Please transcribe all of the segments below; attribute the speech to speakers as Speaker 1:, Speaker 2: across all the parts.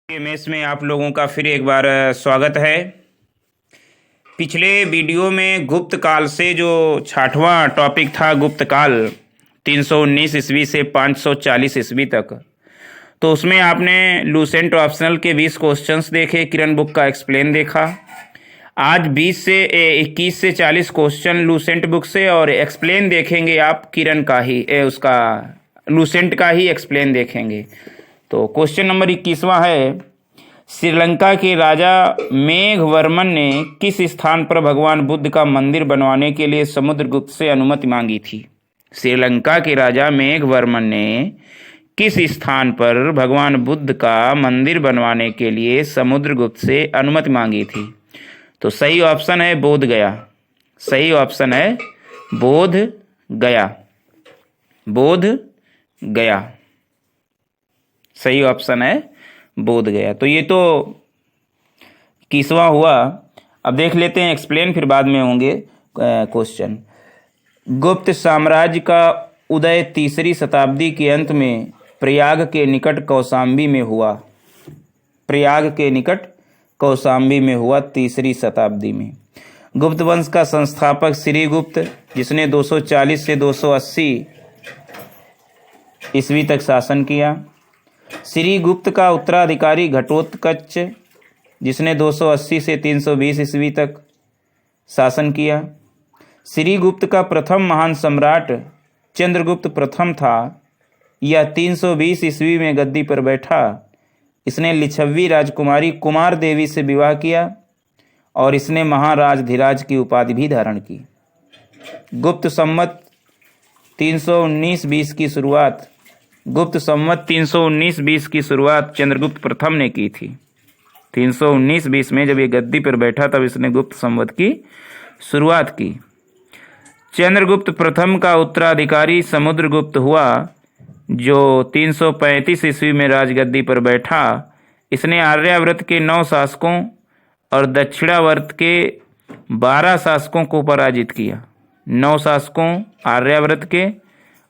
Speaker 1: Mess में आप लोगों का फिर एक बार स्वागत है। पिछले वीडियो में गुप्त काल से जो 6वां टॉपिक था, गुप्त काल 319 ईस्वी से 540 ईस्वी तक, तो उसमें आपने लूसेंट ऑप्शनल के 20 क्वेश्चंस देखे, किरण बुक का एक्सप्लेन देखा। आज 21 से 40 क्वेश्चन लूसेंट बुक से और एक्सप्लेन देखेंगे आप किरण का ही, उसका लूसेंट का ही एक्सप्लेन देखेंगे। तो क्वेश्चन नंबर 21वां है, श्रीलंका के राजा मेघवर्मन ने किस स्थान पर भगवान बुद्ध का मंदिर बनवाने के लिए समुद्रगुप्त से अनुमति मांगी थी? श्रीलंका के राजा मेघवर्मन ने किस स्थान पर भगवान बुद्ध का मंदिर बनवाने के लिए समुद्रगुप्त से अनुमति मांगी थी? तो सही ऑप्शन है बोध गया। सही ऑप्शन है बोध गया। बोध गया सही ऑप्शन है बोध गया। तो ये तो 21वां हुआ। अब देख लेते हैं एक्सप्लेन, फिर बाद में होंगे क्वेश्चन। गुप्त साम्राज्य का उदय 3री शताब्दी के अंत में प्रयाग के निकट कौशाम्बी में हुआ। प्रयाग के निकट कौशाम्बी में हुआ 3री शताब्दी में। गुप्त वंश का संस्थापक श्रीगुप्त, जिसने 240 से 280 ईस्वी तक शासन किया। श्रीगुप्त का उत्तराधिकारी घटोत्कच, जिसने 280 से 320 ईस्वी तक शासन किया। श्रीगुप्त का प्रथम महान सम्राट चंद्रगुप्त प्रथम था। यह 320 ईस्वी में गद्दी पर बैठा। इसने लिच्छवी राजकुमारी कुमार देवी से विवाह किया और इसने महाराजधिराज की उपाधि भी धारण की। गुप्त संवत 319-20 की शुरुआत गुप्त संवत 319-20 की शुरुआत चंद्रगुप्त प्रथम ने की थी। 319-20 में जब ये गद्दी पर बैठा तब इसने गुप्त संवत की शुरुआत की। चंद्रगुप्त प्रथम का उत्तराधिकारी समुद्रगुप्त हुआ, जो 335 ईस्वी में राजगद्दी पर बैठा। इसने आर्यावर्त के 9 शासकों और दक्षिणावर्त के 12 शासकों को पराजित किया। 9 शासकों आर्यावर्त के,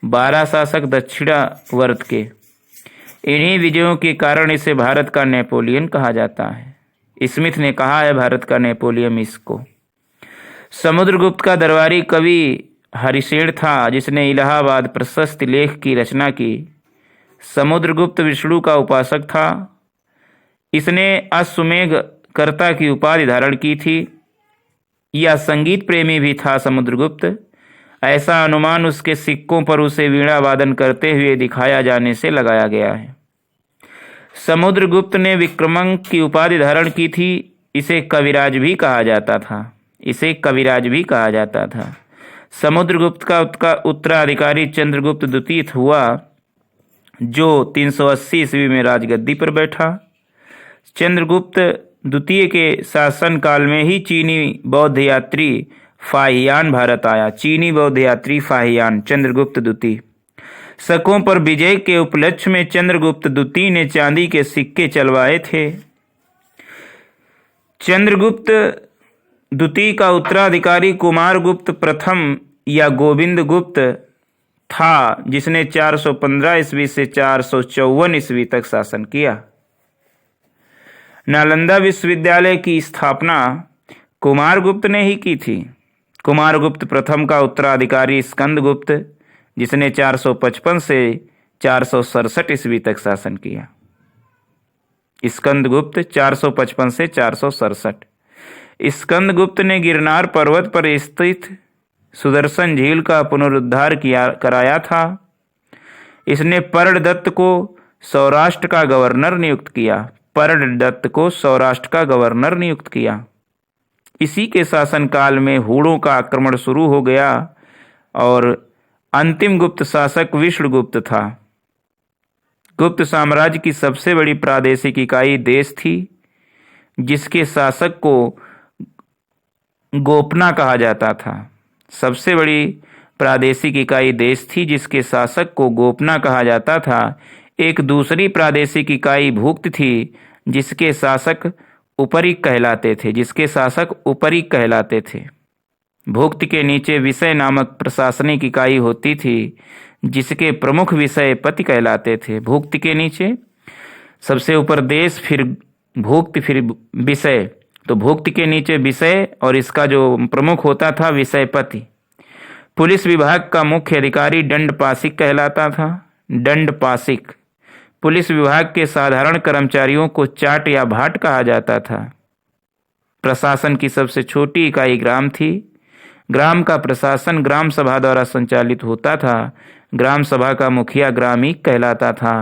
Speaker 1: 12 शासक दक्षिणावर्त के। इन्हीं विजयों के कारण इसे भारत का नेपोलियन कहा जाता है। स्मिथ ने कहा है भारत का नेपोलियन इसको। समुद्रगुप्त का दरबारी कवि हरिसेन था, जिसने इलाहाबाद प्रशस्ति लेख की रचना की। समुद्रगुप्त विष्णु का उपासक था। इसने अश्वमेघ कर्ता की उपाधि धारण की थी। यह संगीत प्रेमी भी था समुद्रगुप्त। ऐसा अनुमान उसके सिक्कों पर उसे वीणा वादन करते हुए दिखाया जाने से लगाया गया है। समुद्रगुप्त ने विक्रमांक की उपाधि धारण की थी। इसे कविराज भी कहा जाता था। इसे कविराज भी कहा जाता था। समुद्रगुप्त का उत्तराधिकारी चंद्रगुप्त द्वितीय हुआ, जो 380 ईस्वी में राजगद्दी पर बैठा। चंद्रगुप्त द्वितीय के शासन काल में ही चीनी बौद्ध यात्री फाहियान भारत आया। चीनी बौद्ध यात्री फाहियान चंद्रगुप्त द्वितीय। शकों पर विजय के उपलक्ष्य में चंद्रगुप्त द्वितीय ने चांदी के सिक्के चलवाए थे। चंद्रगुप्त द्वितीय का उत्तराधिकारी कुमारगुप्त प्रथम या गोविंद गुप्त था, जिसने 415 ईस्वी से 454 ईस्वी तक शासन किया। नालंदा विश्वविद्यालय की स्थापना कुमारगुप्त ने ही की थी। कुमारगुप्त प्रथम का उत्तराधिकारी स्कंदगुप्त, जिसने 455 से 467 ईस्वी तक शासन किया। स्कंदगुप्त 455 से 467। स्कंदगुप्त ने गिरनार पर्वत पर स्थित सुदर्शन झील का पुनरुद्धार कराया था। इसने पर्णदत्त को सौराष्ट्र का गवर्नर नियुक्त किया। पर्णदत्त को सौराष्ट्र का गवर्नर नियुक्त किया। इसी के शासनकाल में हूणों का आक्रमण शुरू हो गया और अंतिम गुप्त शासक विष्णुगुप्त था। गुप्त साम्राज्य की सबसे बड़ी प्रादेशिक इकाई देश थी, जिसके शासक को गोपना कहा जाता था। सबसे बड़ी प्रादेशिक इकाई देश थी, जिसके शासक को गोपना कहा जाता था। एक दूसरी प्रादेशिक इकाई भुक्त थी, जिसके शासक उपरिक कहलाते थे। जिसके शासक उपरिक कहलाते थे। भुक्त के नीचे विषय नामक प्रशासनिक इकाई होती थी, जिसके प्रमुख विषय पति कहलाते थे। भुक्त के नीचे सबसे ऊपर देश, फिर भुक्ति, फिर विषय। तो भुक्ति के नीचे विषय और इसका जो प्रमुख होता था विषयपति। पुलिस विभाग का मुख्य अधिकारी दंडपाशिक कहलाता था। दंडपाशिक। पुलिस विभाग के साधारण कर्मचारियों को चाट या भाट कहा जाता था। प्रशासन की सबसे छोटी इकाई ग्राम थी। ग्राम का प्रशासन ग्राम सभा द्वारा संचालित होता था। ग्राम सभा का मुखिया ग्रामीक कहलाता था।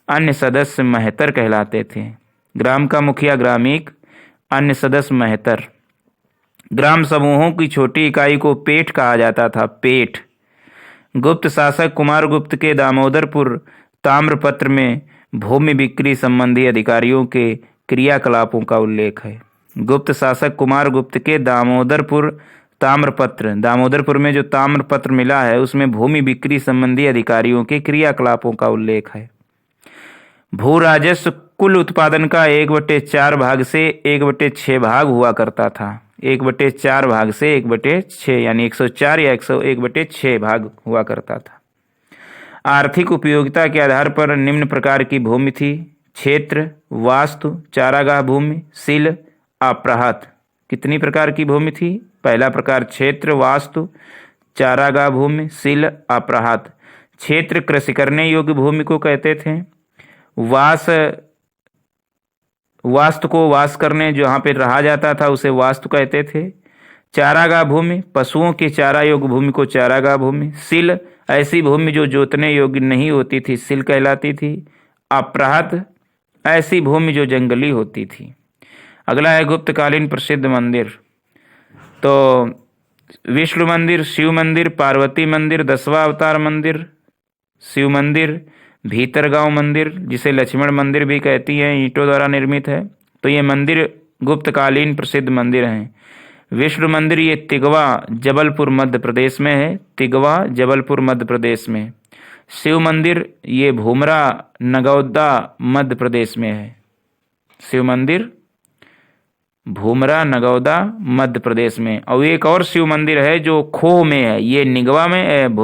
Speaker 1: अन्य सदस्य महतर कहलाते थे। ग्राम का मुखिया ग्रामीक, अन्य सदस्य महतर। ग्राम समूहों की छोटी इकाई को पेठ कहा जाता था। पेठ। गुप्त शासक कुमारगुप्त के दामोदरपुर ताम्रपत्र में भूमि बिक्री संबंधी अधिकारियों के क्रियाकलापों का उल्लेख है। गुप्त शासक कुमारगुप्त के दामोदरपुर ताम्रपत्र, दामोदरपुर में जो ताम्रपत्र मिला है उसमें भूमि बिक्री संबंधी अधिकारियों के क्रियाकलापों का उल्लेख है। भू राजस्व कुल उत्पादन का 1/4 भाग से 1/6 भाग हुआ करता था। 1/4 भाग से 1/6 यानी 104 या 1/6 भाग हुआ करता था। आर्थिक उपयोगिता के आधार पर निम्न प्रकार की भूमि थी: क्षेत्र, वास्तु, चारागाह भूमि, सील, अप्राहत। कितनी प्रकार की भूमि थी? पहला प्रकार क्षेत्र, वास्तु, चारागाह भूमि, सील, अप्राहत। क्षेत्र कृषि करने योग्य भूमि को कहते थे। वास्तु को वास करने जहाँ पे रहा जाता था उसे वास्तु कहते थे। चारागाह भूमि, पशुओं के चारा योग्य भूमि को चारागाह भूमि। सील, ऐसी भूमि जो जोतने योग्य नहीं होती थी, सील कहलाती थी। अप्राहत, ऐसी भूमि जो जंगली होती थी। अगला है गुप्तकालीन प्रसिद्ध मंदिर। तो विष्णु मंदिर, शिव मंदिर, पार्वती मंदिर, 10वां अवतार मंदिर, शिव मंदिर, भीतरगांव मंदिर जिसे लक्ष्मण मंदिर भी कहती हैं, ईंटों द्वारा निर्मित है। तो ये मंदिर गुप्तकालीन प्रसिद्ध मंदिर हैं। विष्णु मंदिर ये तिगवा, जबलपुर मध्य प्रदेश में है। तिगवा, जबलपुर मध्य प्रदेश में। शिव मंदिर ये भूमरा, नगौदा मध्य प्रदेश में है। शिव मंदिर भूमरा, नगौदा मध्य प्रदेश में। और एक और शिव मंदिर है जो खोह में है, ये निगवा में,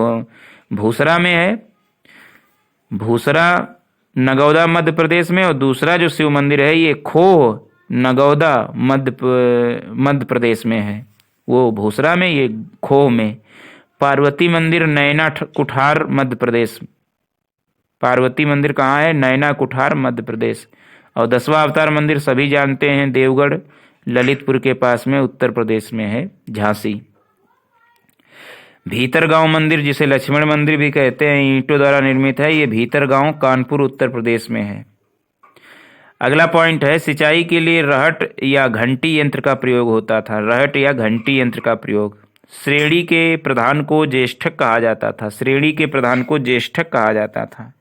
Speaker 1: भूसरा में है। भूसरा, नगौदा मध्य प्रदेश में। और दूसरा जो शिव मंदिर है ये खोह, नगौदा मध्य प्रदेश में है। वो भूसरा में, ये खोह में। पार्वती मंदिर नैना कुठार मध्य प्रदेश। पार्वती मंदिर कहाँ है? नैना कुठार मध्य प्रदेश। और 10वां अवतार मंदिर सभी जानते हैं, देवगढ़ ललितपुर के पास में उत्तर प्रदेश में है, झांसी। भीतरगांव मंदिर जिसे लक्ष्मण मंदिर भी कहते हैं, ईंटों द्वारा निर्मित है। ये भीतरगांव कानपुर उत्तर प्रदेश में है। अगला पॉइंट है सिंचाई के लिए रहट या घंटी यंत्र का प्रयोग होता था। रहट या घंटी यंत्र का प्रयोग। श्रेणी के प्रधान को ज्येष्ठक कहा जाता था। श्रेणी के प्रधान को ज्येष्ठक कहा जाता था।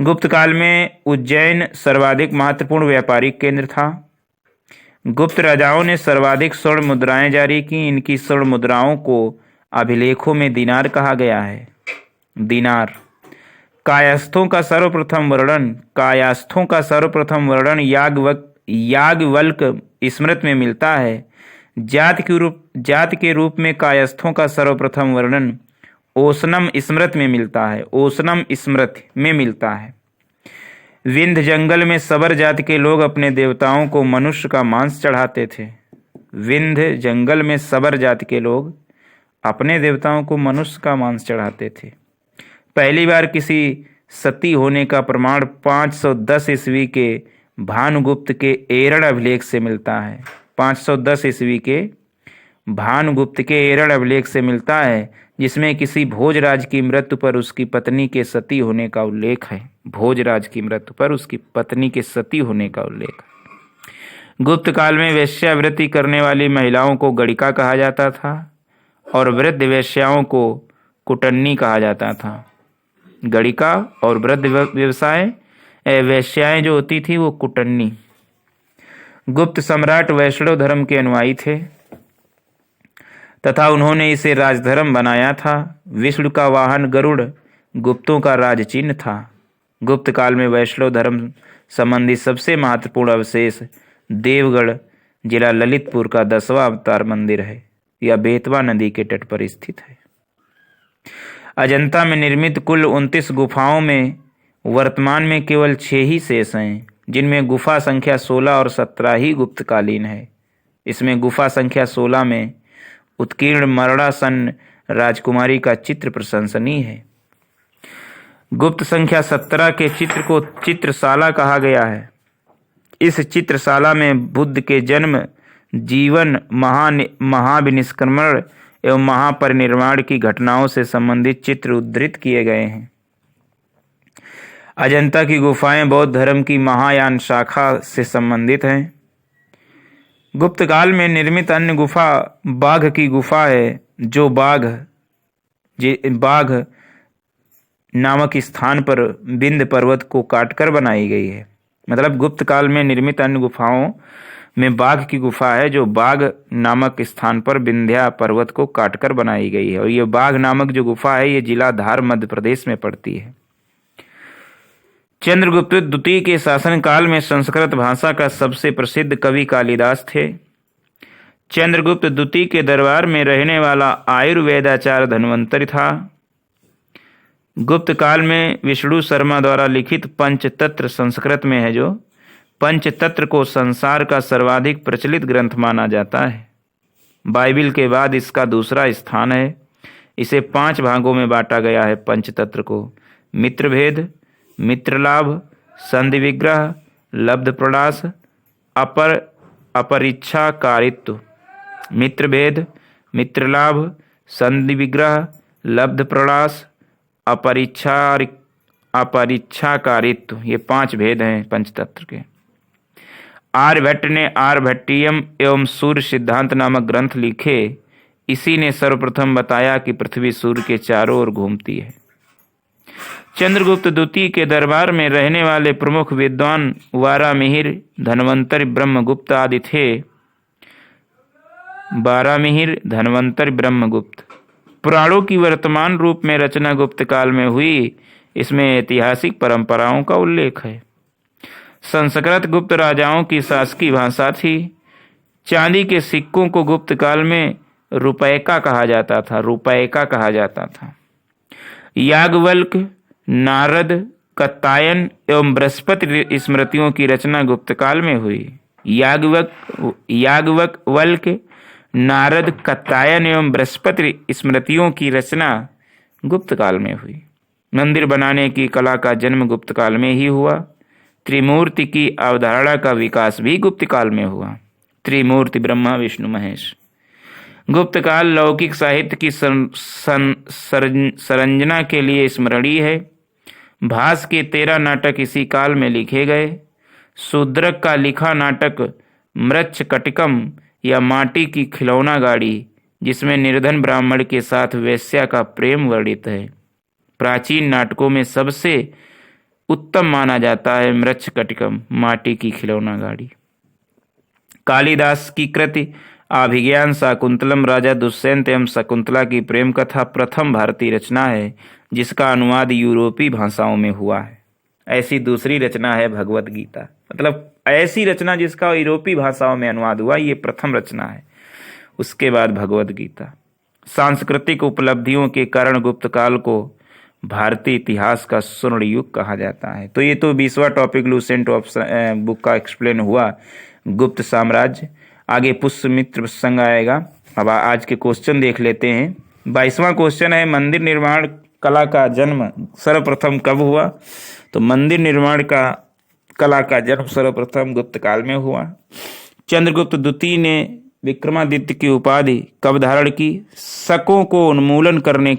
Speaker 1: गुप्त काल में उज्जैन सर्वाधिक महत्वपूर्ण व्यापारिक केंद्र था। गुप्त राजाओं ने सर्वाधिक स्वर्ण मुद्राएं जारी की। इनकी स्वर्ण मुद्राओं को अभिलेखों में दिनार कहा गया है। दिनार। कायस्थों का सर्वप्रथम वर्णन याज्ञवल्क्य स्मृत में मिलता है। जाति के रूप में कायस्थों का सर्वप्रथम वर्णन ओसनम स्मृत में मिलता है। ओसनम स्मृत में मिलता है। विंध्य जंगल में सबर जाति के लोग अपने देवताओं को मनुष्य का मांस चढ़ाते थे। विंध्य जंगल में सबर जाति के लोग अपने देवताओं को मनुष्य का मांस चढ़ाते थे। पहली बार किसी सती होने का प्रमाण 510 ईस्वी के भानुगुप्त के एरण अभिलेख से मिलता है। 510 ईस्वी के भानुगुप्त के एरण अभिलेख से मिलता है, जिसमें किसी भोजराज की मृत्यु पर उसकी पत्नी के सती होने का उल्लेख है। भोजराज की मृत्यु पर उसकी पत्नी के सती होने का उल्लेख है। गुप्त काल में वेश्यावृत्ति करने वाली महिलाओं को गणिका कहा जाता था और वृद्ध वेश्याओं को कुटन्नी कहा जाता था। गणिका और वृद्ध वेश्याएं जो होती थी वो कुटन्नी। गुप्त सम्राट वैष्णव धर्म के अनुयायी थे तथा उन्होंने इसे राजधर्म बनाया था। विष्णु का वाहन गरुड़ गुप्तों का राजचिन्ह था। गुप्त काल में वैष्णव धर्म संबंधी सबसे महत्वपूर्ण अवशेष देवगढ़ जिला ललितपुर का 10वां अवतार मंदिर है। यह बेतवा नदी के तट पर स्थित है। अजंता में निर्मित कुल 29 गुफाओं में वर्तमान में केवल 6 ही शेष हैं। जिनमें गुफा संख्या 16 और 17 ही गुप्तकालीन है। इसमें गुफा संख्या 16 में उत्कीर्ण मरणासन राजकुमारी का चित्र प्रशंसनीय है। गुप्त संख्या 17 के चित्र को चित्रशाला कहा गया है। इस चित्रशाला में बुद्ध के जन्म, जीवन, महाविनिष्क्रमण एवं महापरिनिर्वाण की घटनाओं से संबंधित चित्र उद्धृत किए गए हैं। अजंता की गुफाएं बौद्ध धर्म की महायान शाखा से संबंधित हैं। गुप्त काल में निर्मित अन्य गुफा बाघ की गुफा है, जो बाघ नामक स्थान पर विंध्य पर्वत को काटकर बनाई गई है। मतलब गुप्त काल में निर्मित अन्य गुफाओं में बाघ की गुफा है, जो बाघ नामक स्थान पर विंध्या पर्वत को काटकर बनाई गई है। और ये बाघ नामक जो गुफा है, ये जिला धार मध्य प्रदेश में पड़ती है। चंद्रगुप्त द्वितीय के शासनकाल में संस्कृत भाषा का सबसे प्रसिद्ध कवि कालिदास थे। चंद्रगुप्त द्वितीय के दरबार में रहने वाला आयुर्वेदाचार्य धन्वंतरि था। गुप्त काल में विष्णु शर्मा द्वारा लिखित पंचतंत्र संस्कृत में है, जो पंचतंत्र को संसार का सर्वाधिक प्रचलित ग्रंथ माना जाता है। बाइबिल के बाद इसका दूसरा स्थान है। इसे 5 भागों में बांटा गया है पंचतंत्र को: मित्रभेद, मित्रलाभ, संधि विग्रह, लब्ध प्रणाश, अपरिच्छाकारित्व। मित्रभेद, मित्रलाभ, संधि विग्रह, लब्ध प्रणाश, अपरिच्छाकारित्व, ये 5 भेद हैं पंचतंत्र के। आर्यभट्ट ने आर्यभट्टियम एवं सूर्य सिद्धांत नामक ग्रंथ लिखे। इसी ने सर्वप्रथम बताया कि पृथ्वी सूर्य के चारों ओर घूमती है। चंद्रगुप्त द्वितीय के दरबार में रहने वाले प्रमुख विद्वान वारामिहिर, धन्वंतरि, ब्रह्मगुप्त आदि थे। वारामिहिर, धन्वंतरि, ब्रह्मगुप्त। पुराणों की वर्तमान रूप में रचना गुप्त काल में हुई। इसमें ऐतिहासिक परंपराओं का उल्लेख है। संस्कृत गुप्त राजाओं की शासकीय भाषा थी। चांदी के सिक्कों को गुप्त काल में रुपैका कहा जाता था। याज्ञवल्क्य, नारद, कात्यायन एवं बृहस्पति स्मृतियों की रचना गुप्त काल में हुई। याज्ञवल्क्य, नारद, कात्यायन एवं बृहस्पति स्मृतियों की रचना गुप्त काल में हुई। मंदिर बनाने की कला का जन्म गुप्त काल में ही हुआ। त्रिमूर्ति की अवधारणा का विकास भी गुप्त काल में हुआ। त्रिमूर्ति ब्रह्मा, विष्णु, महेश। गुप्त काल लौकिक साहित्य की संरचना के लिए स्मरणीय है। भास के 13 नाटक इसी काल में लिखे गए। शूद्रक का लिखा नाटक मृच्छकटिकम या माटी की खिलौना गाड़ी, जिसमें निर्धन ब्राह्मण के साथ वेश्या का प्रेम वर्णित है, प्राचीन नाटकों में सबसे उत्तम माना जाता है। मृच्छकटिकम, माटी की खिलौना गाड़ी। कालिदास की कृति अभिज्ञान शाकुंतलम, राजा दुष्यंत एवं शकुंतला की प्रेम कथा प्रथम भारतीय रचना है, जिसका अनुवाद यूरोपीय भाषाओं में हुआ है। ऐसी दूसरी रचना है भगवत गीता। मतलब ऐसी रचना जिसका यूरोपीय भाषाओं में अनुवाद हुआ, ये प्रथम रचना है। उसके बाद भगवत गीता। सांस्कृतिक उपलब्धियों के कारण गुप्त काल को भारतीय इतिहास का स्वर्ण युग कहा जाता है। तो ये तो 20वां टॉपिक लूसेंट बुक का एक्सप्लेन हुआ, गुप्त साम्राज्य। आगे पुष्यमित्र प्रसंग आएगा। अब आज के क्वेश्चन देख लेते हैं। 22वां क्वेश्चन है, मंदिर निर्माण कला का जन्म सर्वप्रथम कब हुआ? तो मंदिर निर्माण का कला का जन्म सर्वप्रथम गुप्त काल में हुआ। चंद्रगुप्त द्वितीय ने विक्रमादित्य की उपाधि कब धारण की? शकों का उन्मूलन करने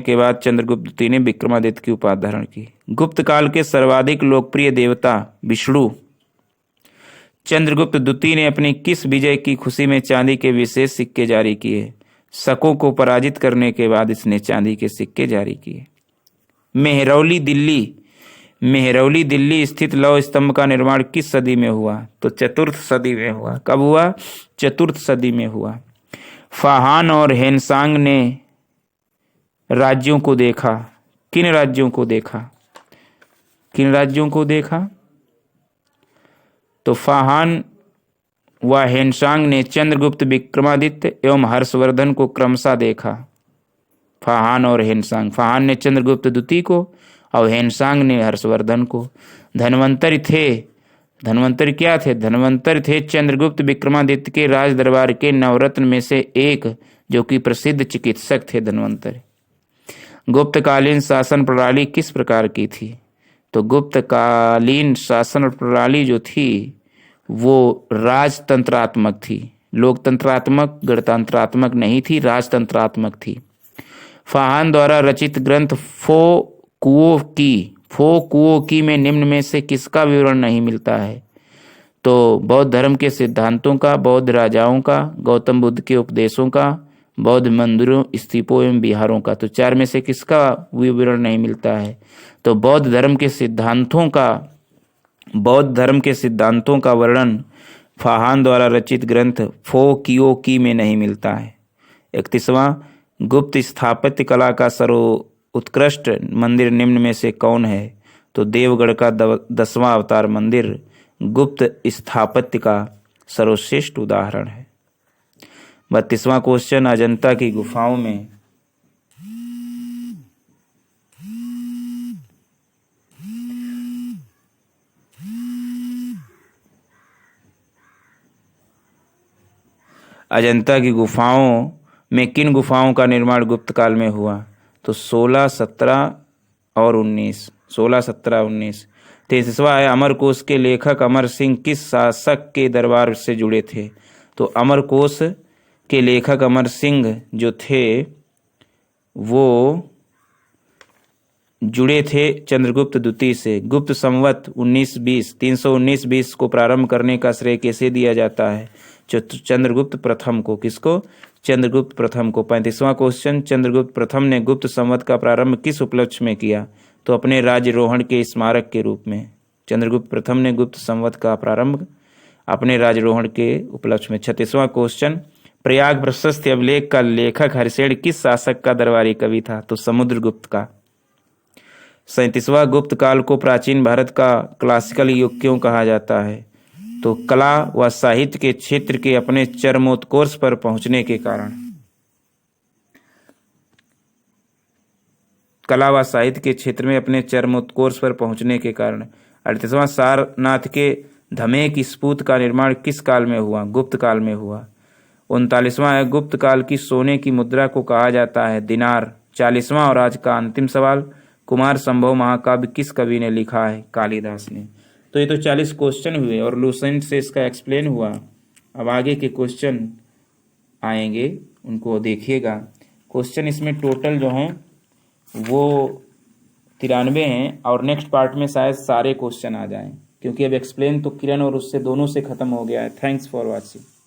Speaker 1: के बाद चंद्रगुप्त द्वितीय ने विक्रमादित्य की उपाधि धारण की। गुप्त काल के सर्वाधिक लोकप्रिय देवता विष्णु। चंद्रगुप्त द्वितीय ने अपनी किस विजय की खुशी में चांदी के विशेष सिक्के जारी किए? शकों को पराजित करने के बाद इसने चांदी के सिक्के जारी किए। मेहरौली दिल्ली स्थित लौह स्तंभ का निर्माण किस सदी में हुआ? तो 4th सदी में हुआ। कब हुआ? 4th सदी में हुआ। फाहान और हेनसांग ने राज्यों को देखा। किन राज्यों को देखा? तो फाहान व हेनसांग ने चंद्रगुप्त, विक्रमादित्य एवं हर्षवर्धन को क्रमशः देखा। फाहान और हेनसांग। फाहान ने चंद्रगुप्त द्वितीय को और हेनसांग ने हर्षवर्धन को। धन्वंतरी क्या थे? धन्वंतरी थे चंद्रगुप्त विक्रमादित्य के राज दरबार के नवरत्न में से एक, जो कि प्रसिद्ध चिकित्सक थे धन्वंतरी। गुप्तकालीन शासन प्रणाली किस प्रकार की थी? तो गुप्तकालीन शासन प्रणाली जो थी वो राजतंत्रात्मक थी, लोकतंत्रात्मक गणतंत्रात्मक नहीं थी, राजतंत्रात्मक थी। फाहान द्वारा रचित ग्रंथ फो कुओ की में निम्न में से किसका विवरण नहीं मिलता है? तो बौद्ध धर्म के सिद्धांतों का, बौद्ध राजाओं का, गौतम बुद्ध के उपदेशों का, बौद्ध मंदिरों, स्तूपों एवं विहारों का। तो चार में से किसका विवरण नहीं मिलता है? तो बौद्ध धर्म के सिद्धांतों का वर्णन फाहान द्वारा रचित ग्रंथ फो कियो की में नहीं मिलता है। 31वां, गुप्त स्थापत्य कला का सर्वोत्कृष्ट मंदिर निम्न में से कौन है? तो देवगढ़ का 10वां अवतार मंदिर गुप्त स्थापत्य का सर्वश्रेष्ठ उदाहरण है। 32वां क्वेश्चन, अजंता की गुफाओं में किन गुफाओं का निर्माण गुप्त काल में हुआ? तो 16, 17 और 19। 16, 17, 19। 33वां है, अमरकोश के लेखक अमर सिंह किस शासक के दरबार से जुड़े थे? तो अमरकोश के लेखक अमर सिंह जो थे वो जुड़े थे चंद्रगुप्त द्वितीय से। गुप्त संवत 319-20 को प्रारंभ करने का श्रेय किसे दिया जाता है? चंद्रगुप्त प्रथम को। किसको? चंद्रगुप्त प्रथम को। 35वां क्वेश्चन, चंद्रगुप्त प्रथम ने गुप्त संवत का प्रारंभ किस उपलक्ष्य में किया? तो अपने राज्यरोहण के स्मारक के रूप में। चंद्रगुप्त प्रथम ने गुप्त संवत का प्रारंभ अपने राज्यरोहण के उपलक्ष्य में। 36वां क्वेश्चन, प्रयाग प्रशस्ति अभिलेख का लेखक हरिसेन किस शासक का दरबारी कवि था? तो समुद्रगुप्त का। 37वां, गुप्त काल को प्राचीन भारत का क्लासिकल युग क्यों कहा जाता है? तो कला व साहित्य के क्षेत्र के अपने चरमोत्कर्ष पर पहुंचने के कारण। कला व साहित्य के क्षेत्र में अपने चरमोत्कर्ष पर पहुंचने के कारण। 38वां, सारनाथ के धमेक स्फूत का निर्माण किस काल में हुआ? गुप्त काल में हुआ। 39वां है, गुप्त काल की सोने की मुद्रा को कहा जाता है दिनार। 40वां और आज का अंतिम सवाल, कुमार संभव महाकाव्य किस कवि ने लिखा है? कालिदास ने। तो ये तो 40 क्वेश्चन हुए और लूसेंट से इसका एक्सप्लेन हुआ। अब आगे के क्वेश्चन आएंगे, उनको देखिएगा। क्वेश्चन इसमें टोटल जो हैं वो 93 हैं और नेक्स्ट पार्ट में शायद सारे क्वेश्चन आ जाएं, क्योंकि अब एक्सप्लेन तो किरण और उससे दोनों से खत्म हो गया है। Thanks for watching.